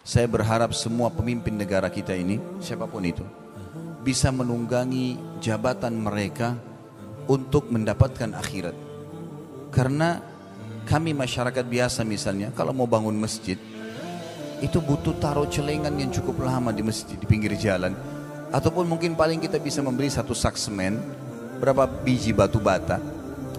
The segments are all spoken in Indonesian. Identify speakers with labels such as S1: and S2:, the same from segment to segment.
S1: Saya berharap semua pemimpin negara kita ini, siapapun itu, bisa menunggangi jabatan mereka untuk mendapatkan akhirat. Karena kami masyarakat biasa misalnya, kalau mau bangun masjid, itu butuh taruh celengan yang cukup lama di masjid, di pinggir jalan. Ataupun mungkin paling kita bisa membeli satu sak semen, berapa biji batu bata.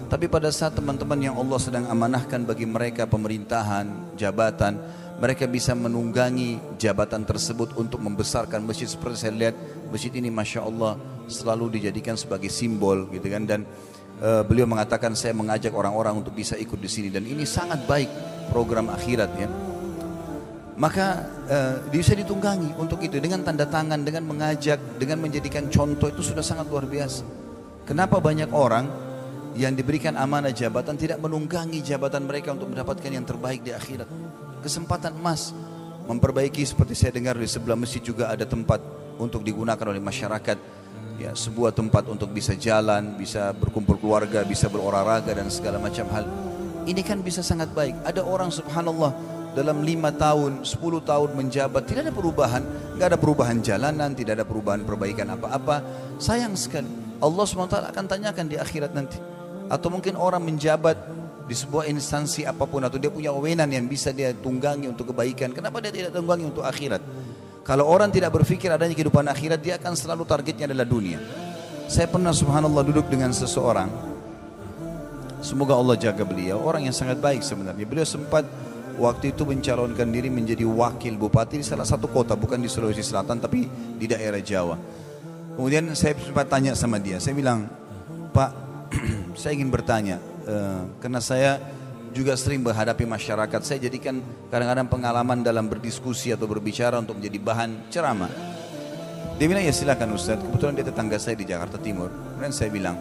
S1: Tapi pada saat teman-teman yang Allah sedang amanahkan bagi mereka pemerintahan, jabatan, mereka bisa menunggangi jabatan tersebut untuk membesarkan masjid. Seperti saya lihat masjid ini Masya Allah selalu dijadikan sebagai simbol gitu kan. Dan beliau mengatakan saya mengajak orang-orang untuk bisa ikut di sini. Dan ini sangat baik program akhirat ya. Maka bisa ditunggangi untuk itu dengan tanda tangan, dengan mengajak, dengan menjadikan contoh, itu sudah sangat luar biasa. Kenapa banyak orang yang diberikan amanah jabatan tidak menunggangi jabatan mereka untuk mendapatkan yang terbaik di akhirat? Kesempatan emas memperbaiki, seperti saya dengar di sebelah masjid juga ada tempat untuk digunakan oleh masyarakat ya, sebuah tempat untuk bisa jalan, bisa berkumpul keluarga, bisa berolahraga dan segala macam hal. Ini kan bisa sangat baik. Ada orang subhanallah dalam 5 tahun, 10 tahun menjabat tidak ada perubahan, nggak ada perubahan jalanan, tidak ada perubahan perbaikan apa-apa. Sayang sekali. Allah SWT akan tanyakan di akhirat nanti. Atau mungkin orang menjabat di sebuah instansi apapun, atau dia punya wewenang yang bisa dia tunggangi untuk kebaikan, kenapa dia tidak tunggangi untuk akhirat? Kalau orang tidak berpikir adanya kehidupan akhirat, dia akan selalu targetnya adalah dunia. Saya pernah subhanallah duduk dengan seseorang, semoga Allah jaga beliau, orang yang sangat baik sebenarnya. Beliau sempat waktu itu mencalonkan diri menjadi wakil bupati di salah satu kota, bukan di Sulawesi Selatan tapi di daerah Jawa. Kemudian saya sempat tanya sama dia, saya bilang, Pak, saya ingin bertanya, karena saya juga sering menghadapi masyarakat, saya jadikan kadang-kadang pengalaman dalam berdiskusi atau berbicara untuk menjadi bahan ceramah. Dia bilang, ya silakan Ustaz, kebetulan dia tetangga saya di Jakarta Timur. Kemudian saya bilang,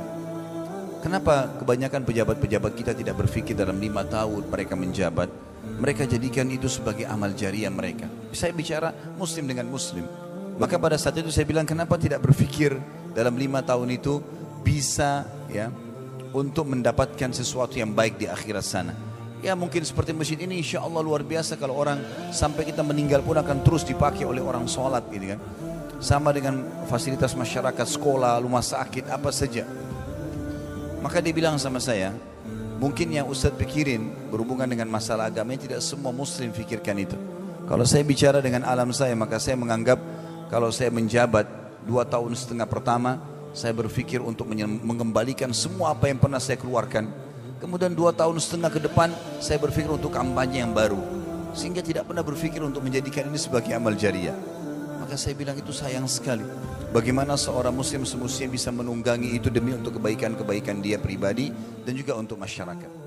S1: kenapa kebanyakan pejabat-pejabat kita tidak berpikir dalam 5 tahun mereka menjabat, mereka jadikan itu sebagai amal jariah mereka. Saya bicara muslim dengan muslim. Maka pada saat itu saya bilang, kenapa tidak berpikir dalam 5 tahun itu bisa ya untuk mendapatkan sesuatu yang baik di akhirat sana. Ya mungkin seperti masjid ini insya Allah luar biasa, kalau orang sampai kita meninggal pun akan terus dipakai oleh orang sholat gitu kan. Sama dengan fasilitas masyarakat, sekolah, rumah sakit, apa saja. Maka dia bilang sama saya, mungkin yang Ustadz pikirin berhubungan dengan masalah agama, tidak semua muslim pikirkan itu. Kalau saya bicara dengan alam saya, maka saya menganggap kalau saya menjabat 2 tahun setengah pertama, saya berpikir untuk mengembalikan semua apa yang pernah saya keluarkan. Kemudian 2 tahun setengah ke depan, saya berpikir untuk kampanye yang baru. Sehingga tidak pernah berpikir untuk menjadikan ini sebagai amal jariah. Maka saya bilang itu sayang sekali. Bagaimana seorang muslim semestinya bisa menunggangi itu demi untuk kebaikan-kebaikan dia pribadi dan juga untuk masyarakat.